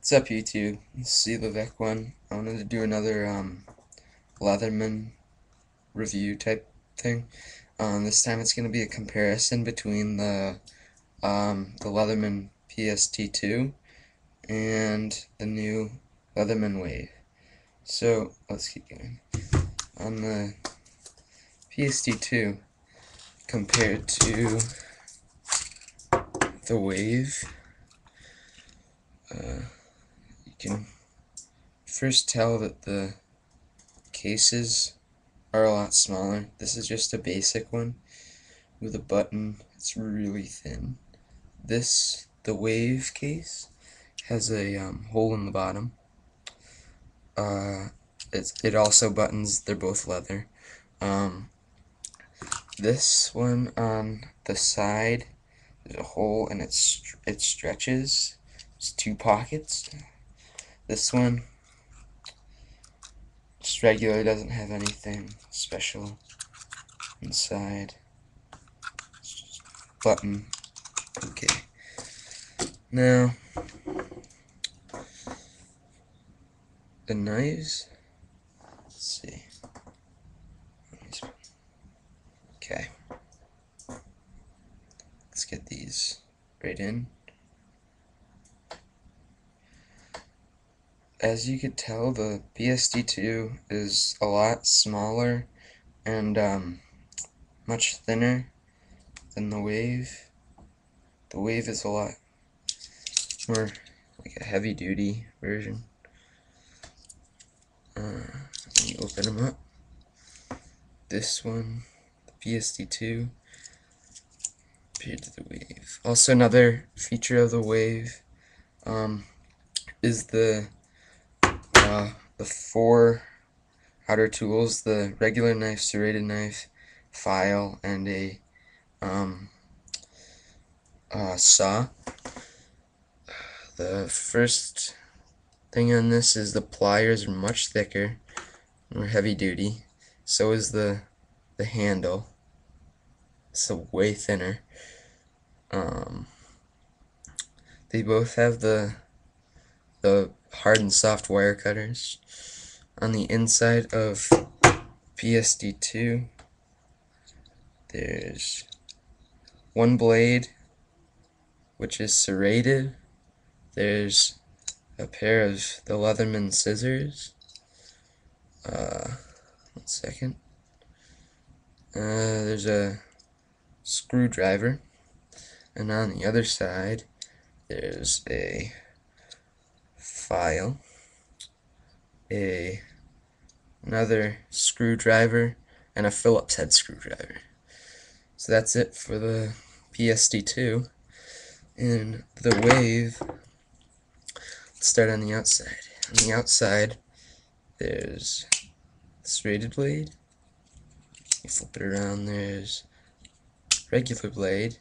What's up, YouTube? It's Levic one. I wanted to do another Leatherman review type thing. This time it's going to be a comparison between the Leatherman PST2 and the new Leatherman Wave. So let's keep going. On the PST2 compared to the Wave, you can first tell that the cases are a lot smaller. This is just a basic one with a button. It's really thin. The Wave case has a hole in the bottom. It also buttons. They're both leather. This one on the side, there's a hole and it stretches. There's two pockets. This one just regular, doesn't have anything special inside. It's just button. Okay. Now the knives. Let's see. Okay. Let's get these right in. As you could tell, the PST2 is a lot smaller and much thinner than the Wave. The Wave is a lot more like a heavy-duty version. Let me open them up. This one, the PST2, compared to the Wave. Also, another feature of the Wave is the four outer tools: the regular knife, serrated knife, file, and a saw. The first thing on this is the pliers are much thicker, more heavy duty. So is the handle. It's way thinner. They both have the hard and soft wire cutters. On the inside of PST2, there's one blade which is serrated. There's a pair of the Leatherman scissors. One second. There's a screwdriver, and on the other side there's a file, another screwdriver, and a Phillips head screwdriver. So that's it for the PST2. And the Wave, let's start on the outside. On the outside, there's a serrated blade. You flip it around, there's regular blade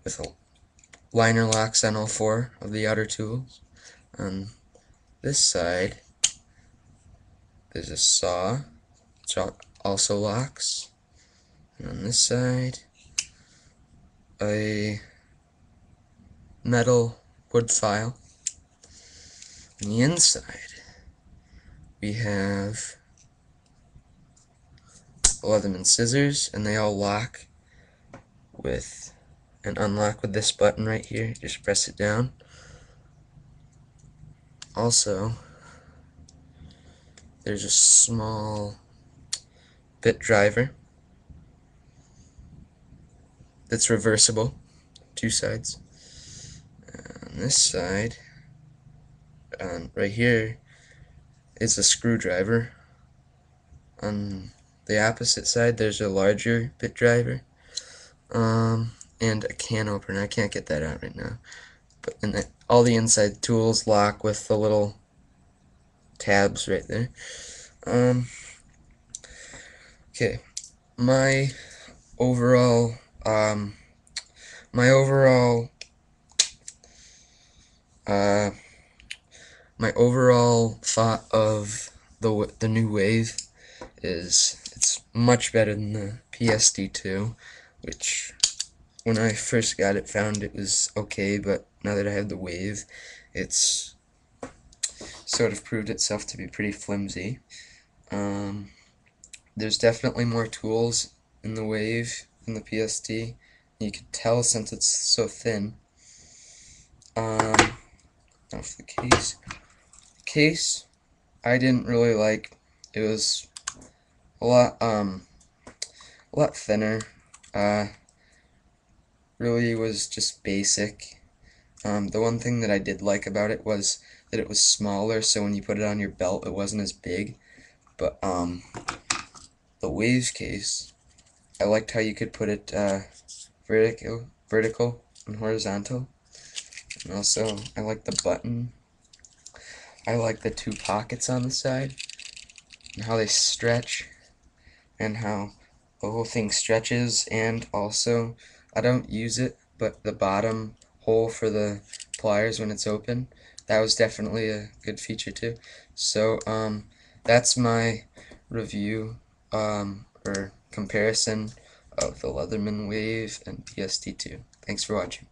with liner locks on all four of the outer tools. On this side, there's a saw, which also locks. And on this side, a metal wood file. On the inside, we have Leatherman scissors, and they all lock with and unlock with this button right here. Just press it down. Also, there's a small bit driver that's reversible, two sides. On this side, right here, is a screwdriver. On the opposite side, there's a larger bit driver, and a can opener. I can't get that out right now. But all the inside tools lock with the little tabs right there. Okay, my overall thought of the new Wave is it's much better than the PST2, which when I first got it found it was okay, but now that I have the Wave, it's sort of proved itself to be pretty flimsy. There's definitely more tools in the Wave in the PSD. You could tell since it's so thin. Now for the case. Case, I didn't really like. It was a lot thinner. Really was just basic. The one thing that I did like about it was that it was smaller, so when you put it on your belt, it wasn't as big. But the Waves case, I liked how you could put it vertical and horizontal. And also, I like the button. I like the two pockets on the side, and how they stretch, and how the whole thing stretches, and also, I don't use it, but the bottom hole for the pliers when it's open, that was definitely a good feature too. So, that's my review, or comparison of the Leatherman Wave and PSD2. Thanks for watching.